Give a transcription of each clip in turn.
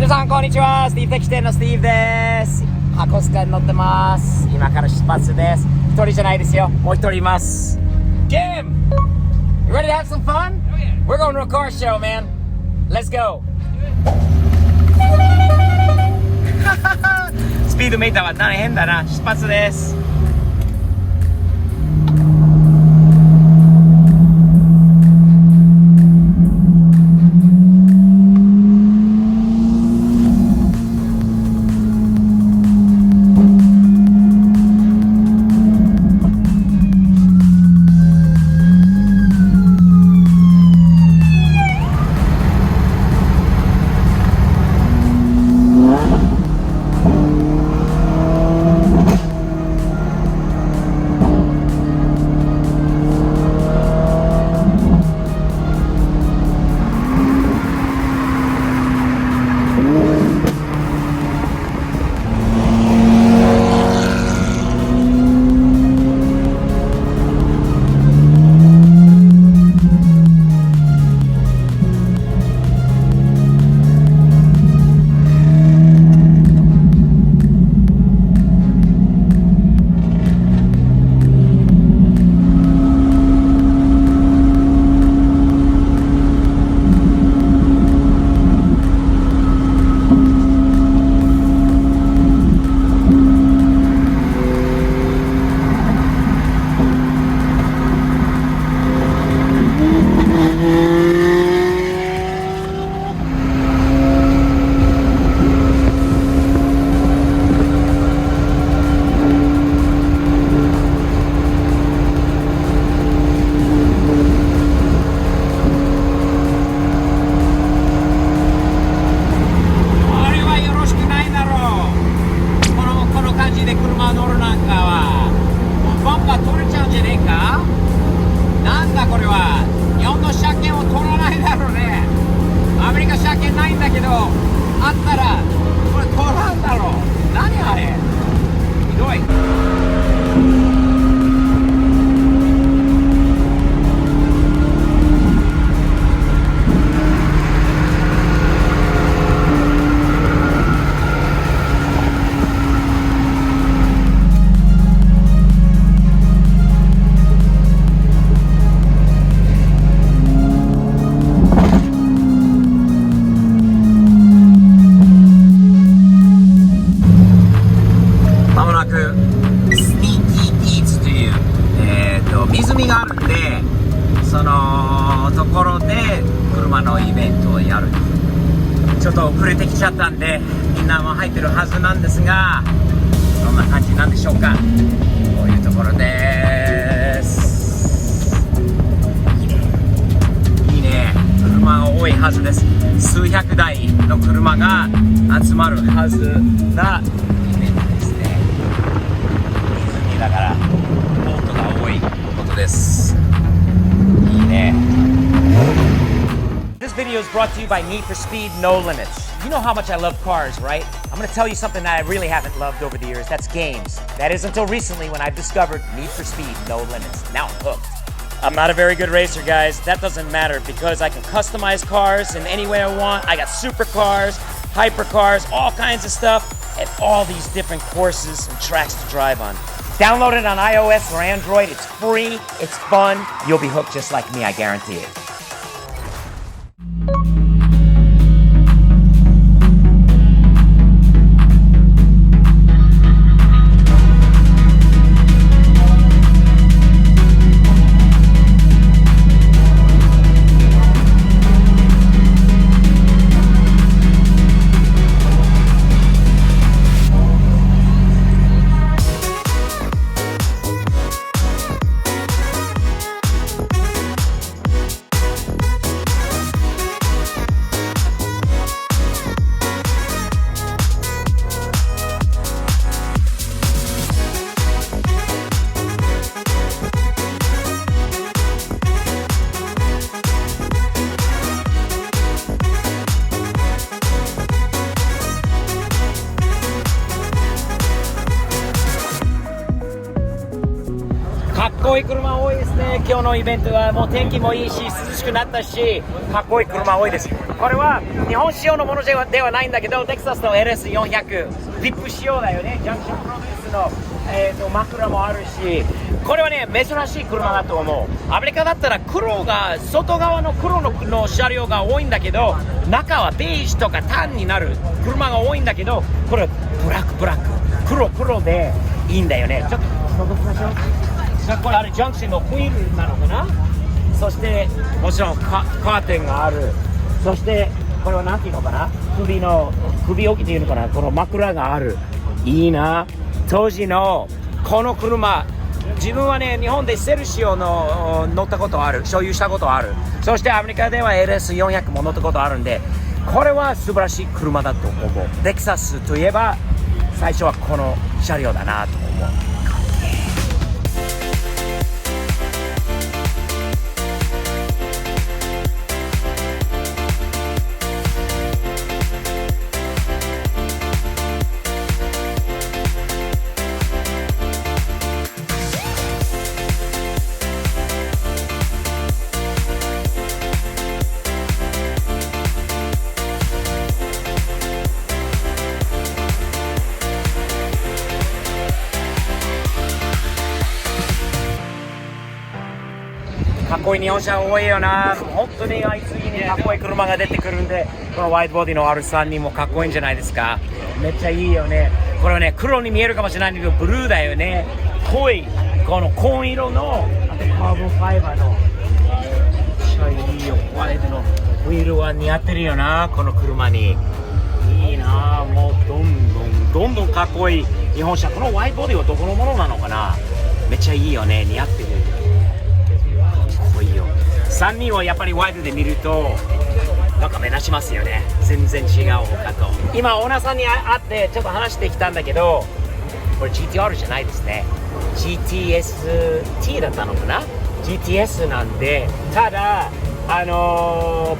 皆さんこんにちは。スティーブ的店のスティーブです。箱スカに乗ってます。今から出発です。一人じゃないですよ。もう一人います。Jim! You ready to have some fun? Oh yeah. We're going to a car show, man. Let's go. スピードメーターは大変だな。出発です。湖があるんで、そのところで車のイベントをやる。ちょっと遅れてきちゃったんでみんなも入ってるはずなんですが、どんな感じなんでしょうか。こういうところです。いいね、車が多いはずです。数百台の車が集まるはずなイベントですね。湖だからボートが多いことです。いいね。This video is brought to you by Need for Speed No Limits. You know how much I love cars, right? I'm going to tell you something that I really haven't loved over the years. That's games. That is until recently when I've discovered Need for Speed No Limits. Now I'm hooked. I'm not a very good racer, guys. That doesn't matter because I can customize cars in any way I want. I got supercars, hypercars, all kinds of stuff, and all these different courses and tracks to drive on. Download it on iOS or Android. It's free. It's fun. You'll be hooked just like me, I guarantee it. かっこいい車多いですね。今日のイベントはもう天気もいいし涼しくなったし、かっこいい車多いです。これは日本仕様のものではないんだけど、レクサスの LS400 VIP 仕様だよね。ジャンクションプロデュースの、枕もあるし、これはね珍しい車だと思う。アメリカだったら黒が外側の黒の車両が多いんだけど、中はベージュとかタンになる車が多いんだけど、これブラック黒でいいんだよね。ちょっと覗きましょう。これあれジャンクションのホイールなのかな。そしてもちろんカーテンがある。そしてこれは何ていうのかな、首置きっていうのかな、この枕がある。いいな。当時のこの車、自分はね日本でセルシオの乗ったことある、所有したことある。そしてアメリカでは LS400 も乗ったことあるんで、これは素晴らしい車だと思う。レクサスといえば最初はこの車両だなと思う。かっこいい日本車多いよな。本当に次にかっこいい車が出てくるんで、このワイドボディの R3 もかっこいいんじゃないですか。めっちゃいいよね。これはね黒に見えるかもしれないんだけどブルーだよね。濃いこの紺色の、あとカーボンファイバーのめっちゃいいよ。ワイドのウィールは似合ってるよなこの車に。いいな。もうどんどんかっこいい日本車。このワイドボディはどこのものなのかな。めっちゃいいよね。似合ってる。3人はやっぱりワイドで見るとなんか目立ちますよね。全然違う他と。今オーナーさんに会ってちょっと話してきたんだけど、これ GTR じゃないですね。 GTST だったのかな。 GTS なんで、ただ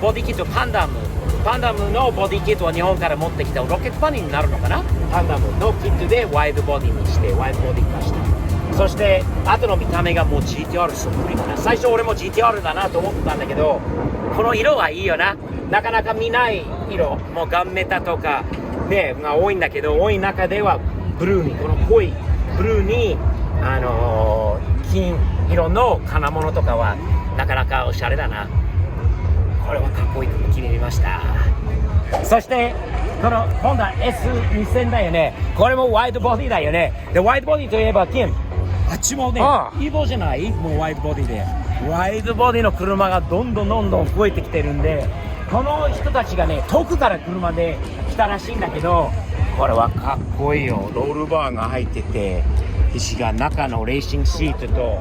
ボディキットパンダムのボディキットは日本から持ってきたロケットバニーになるのかな。パンダムのキットでワイドボディにしてワイドボディ化した。そして後の見た目がもう GTR そっくりかな。最初俺も GTR だなと思ってたんだけど、この色はいいよな。なかなか見ない色、もうガンメタとかねが多いんだけど、多い中ではブルーに、この濃いブルーに金色の金物とかはなかなかおしゃれだな。これはかっこいいと決めました。そしてこのホンダ S2000 だよね。これもワイドボディだよね。でワイドボディといえば金あっちもね、イボじゃない。もうワイドボディでワイドボディの車がどんどん増えてきてるんで、この人たちがね遠くから車で来たらしいんだけど、これはかっこいいよ。ロールバーが入ってて、石が中のレーシングシートと、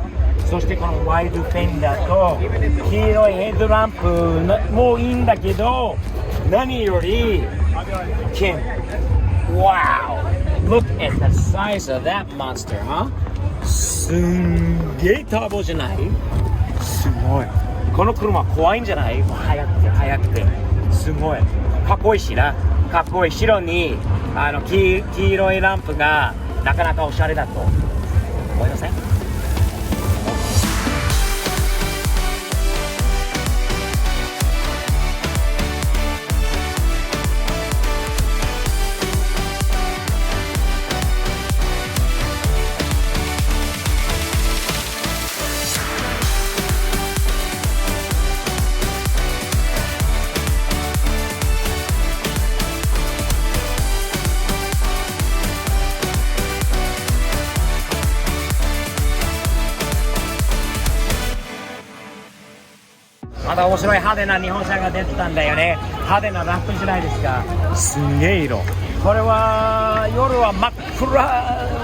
そしてこのワイドフェンダーと黄色いヘッドランプもいいんだけど、何より金 Wow! Look at the size of that monster, huh? すんげえターボじゃない？すごい。この車怖いんじゃない？速くてすごいかっこいいしな。かっこいい。白に黄色いランプがなかなかおしゃれだと思いません？また面白い派手な日本車が出てたんだよね。派手なラップじゃないですか。すんげえ色。これは夜は真っ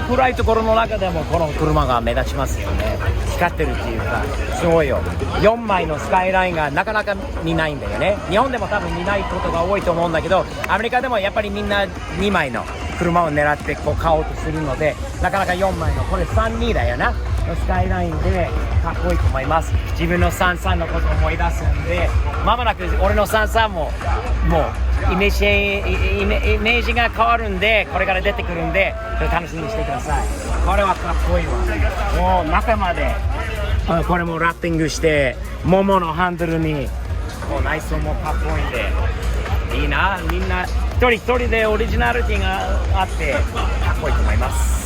暗いところの中でもこの車が目立ちますよね。光ってるっていうかすごいよ。4枚のスカイラインがなかなか見ないんだよね。日本でも多分見ないことが多いと思うんだけど、アメリカでもやっぱりみんな2枚の車を狙ってこう買おうとするので、なかなか4枚のこれ32だよなスカイラインでかっこいいと思います。自分の33のことを思い出すんで、まもなく俺の33もイメージが変わるんで、これから出てくるんで楽しみにしてください。これはかっこいいわ。もう中までこれもラッピングして、桃のハンドルに内装もかっこいいんでいいな、みんな一人一人でオリジナリティがあってかっこいいと思います。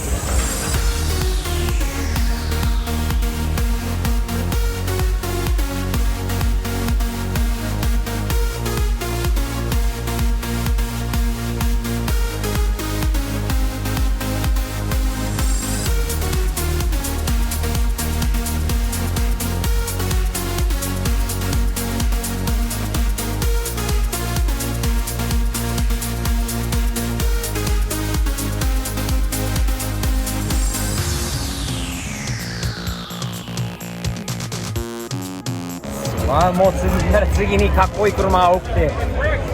もう次にかっこいい車が多くて、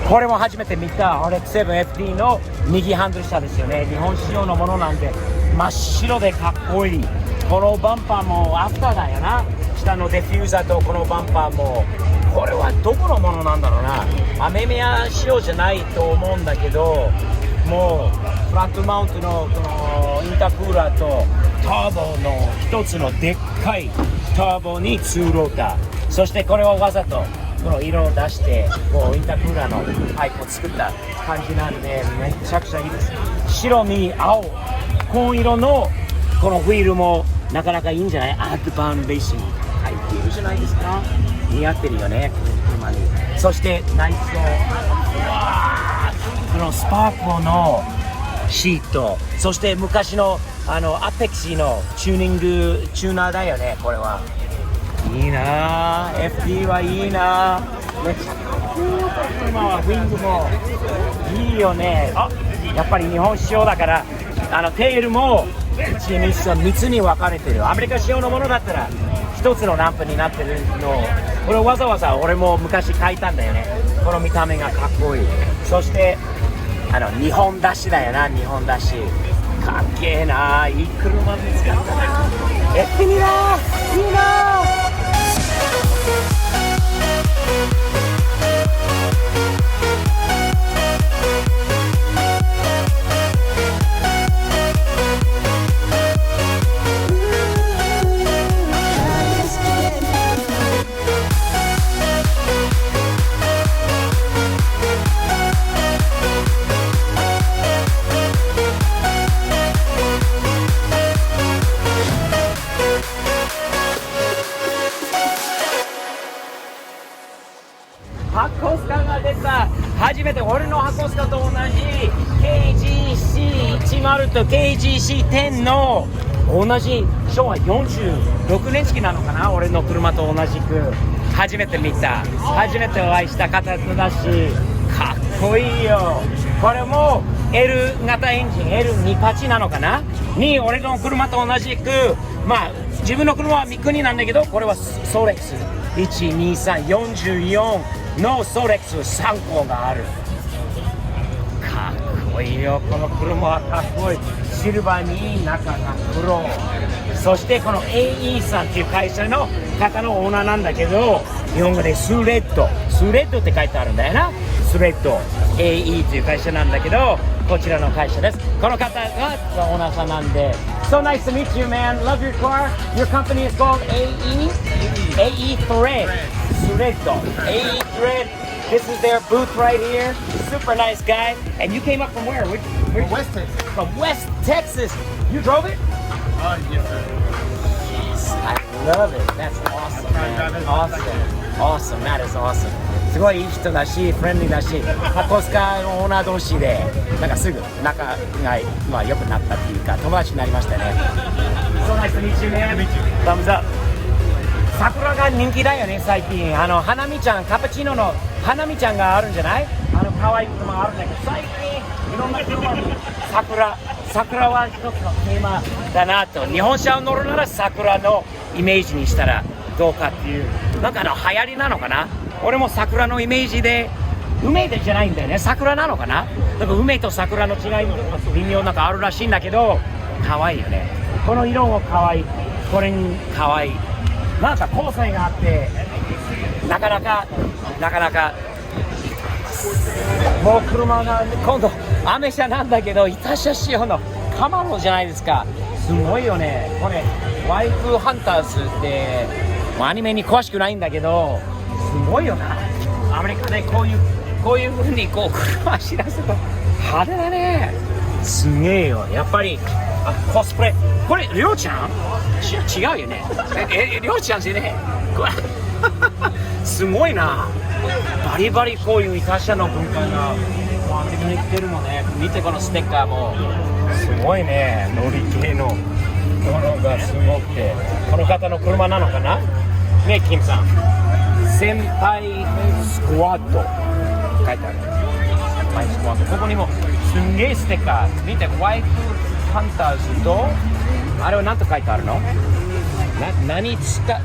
これも初めて見た RX-7FD の右ハンドル車ですよね。日本仕様のものなんで真っ白でかっこいい。このバンパーもアフターだよな。下のディフューザーとこのバンパーも、これはどこのものなんだろうな。アメミヤ仕様じゃないと思うんだけど、もうフラットマウントのこのインタークーラーとターボの一つのでっかいターボに2ローター、そしてこれをわざとこの色を出してこうインタークーラーのパイプを作った感じなんで、めちゃくちゃいいです。白に青、紺色のこのホイールもなかなかいいんじゃない？アドバンレーシング入っているじゃないですか。似合ってるよね、車に。そして内装、このスパークのシート、そして昔のアペクシーのチューナーだよね。これはいいなぁ、FD はいいなぁ、めっちゃかっこいいよ。車はウィングもいいよね。やっぱり日本仕様だからテールも1、2、3つに分かれてる。アメリカ仕様のものだったら一つのランプになってるのを、これわざわざ俺も昔書いたんだよね。この見た目がかっこいい。そして日本出しだよな、日本出しかっけえな。いい車見つかったな。やってみな、いいな。箱スカが出た。初めて俺の箱スカと同じ KGC10 と KGC10 の同じ昭和46年式なのかな。俺の車と同じく初めて見た、初めてお会いした方だし、かっこいいよ。これも L 型エンジン L28 なのかなに、俺の車と同じく、自分の車は三国なんだけど、これはソレックス12344のソレックス3個がある。かっこいいよ。この車はかっこいい。シルバーに中が黒。そしてこの AE さんっていう会社の方のオーナーなんだけど、日本語でスレッドって書いてあるんだよな。スレッド AE っていう会社なんだけど、こちらの会社です。この方がオーナーさんなんで。So nice to meet you, man. Love your car. Your company is called AE Thread. Thread. AE Thread. This is their booth right here. Super nice guy. And you came up from where? From West Texas. From West Texas. You drove it? Yes, sir. I love it. That's awesome, man. Awesome. That is awesome. すごいいい人だし、フレンドリーだし、箱スカのオーナー同士で、なんかすぐ仲が良くなったっていうか、友達になりましたね。So nice to meet you, man. Thumbs up. 桜が人気だよね、最近。花見ちゃん、カプチーノの花見ちゃんがあるんじゃない？可愛い車があるんだけど、最近いろんな車に桜は一つのテーマだなと。日本車を乗るなら桜のイメージにしたらどうかっていう、なんか流行りなのかな。俺も桜のイメージで、梅じゃないんだよね、桜なのかな。だから梅と桜の違いも微妙なんかあるらしいんだけど、可愛いよね。この色も可愛い、これに可愛い、なんか個性があって、なかなかもう車が今度アメ車なんだけど、イタ車仕様のカマロじゃないですか。すごいよね。これワイフハンターズってアニメに詳しくないんだけど、すごいよな。アメリカでこういうこういう風にこう車走らせると派手だね。すげえよ。やっぱりコスプレ。これりょうちゃん？違うよね。りょうちゃんじゃねえ。これすごいな。バリバリこういうイタシャの文化がアメリカに来てるのね。見てこのステッカーもすごいね。乗り系のものがすごくて、この方の車なのかなね、キムさん。先輩スクワット書いてある。先輩スクワット。ここにもすんげえステッカー。見て、ワイフハンターズとあれは何と書いてあるの？何つか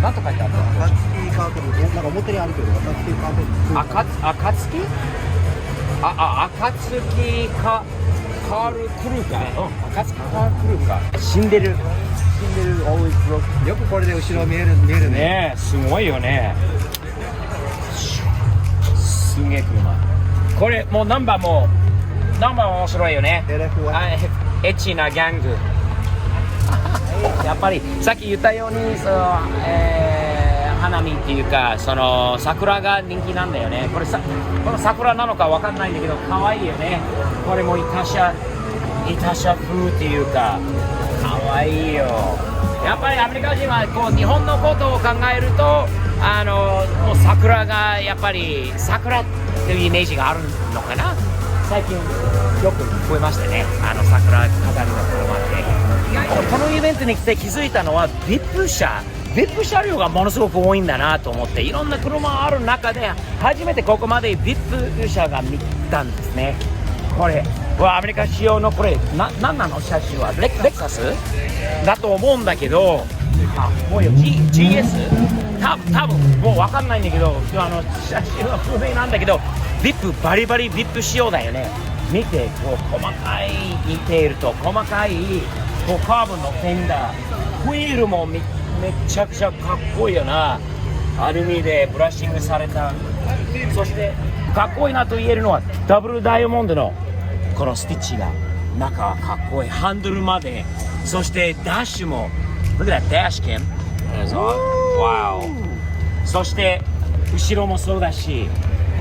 何と書いてあるの？暁カートル、なんか表にあるけど、暁カートル。暁カールクルーか。暁カールクルーか。死んでる。always broke。よくこれで後ろ見えるね。ねえ、すごいよね。すげえ車。これもうナンバーも面白いよね。エッチなギャング。やっぱりさっき言ったように花見っていうかその桜が人気なんだよね。この桜なのかわかんないんだけど可愛いよね。これもイタシャ風っていうか可愛いよ。やっぱりアメリカ人はこう日本のことを考えるともう桜がやっぱり桜っていうイメージがあるのかな。最近よく聞こえましてね。桜飾りの車ってこのイベントに来て気づいたのはVIP車両がものすごく多いんだなと思って、いろんな車ある中で初めてここまで VIP 車が見たんですね。これアメリカ仕様のこれ何なの車種はレクサスだと思うんだけど、もうよ GS 多分もう分かんないんだけど車種は不明なんだけど VIP バリバリ VIP 仕様だよね。見てこう細かいディテールと細かいこうカーブのフェンダー、ホイールもめちゃくちゃかっこいいよな。アルミでブラッシングされた。そしてかっこいいなと言えるのはダブルダイヤモンドのこのスティッチが中かっこいい。ハンドルまで、そしてダッシュも Look at that dash cam。 Wow。 そして後ろもそうだし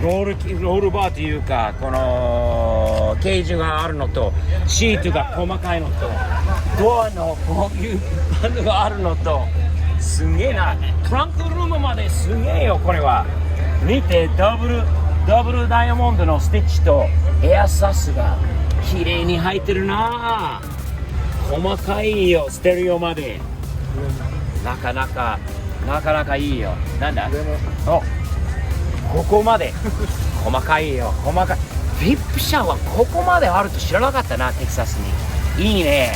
ロールバーというかこのケージがあるのとシートが細かいのとドアのこういうバンドがあるのとすげえな。トランクルームまですげえよ。これは見てダブルダイヤモンドのスティッチとエアサスが綺麗に入ってるな。細かいよ。ステレオまでなかなかいいよ。なんだここまで細かいよ。VIP 車はここまであると知らなかったな。テキサスにいいね。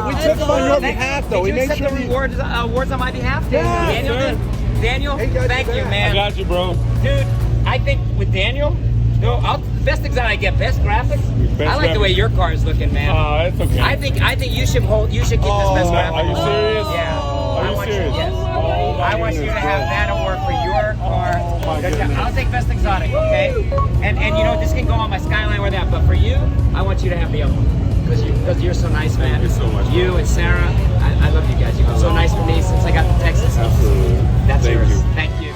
We took them on your behalf, though. Did you accept the awards on my behalf? Yeah, Daniel, Hey, guys, thank you, man. I got you, bro. Dude, I think with Daniel, best things that I get, best graphics. I like the way your car is looking, man. It's okay. I think you should keep this best graphic. Are you serious? Yeah. Are you serious? Yes. Oh, my I want you to have that award for your car. my goodness. I'll take best exotic, okay? And this can go on my Skyline or that, but for you, I want you to have the other one. Because you're so nice, man. Thank you so much. You and Sarah, I love you guys. You've been so nice for me since I got to Texas. Absolutely. That's Thank yours. you. Thank you.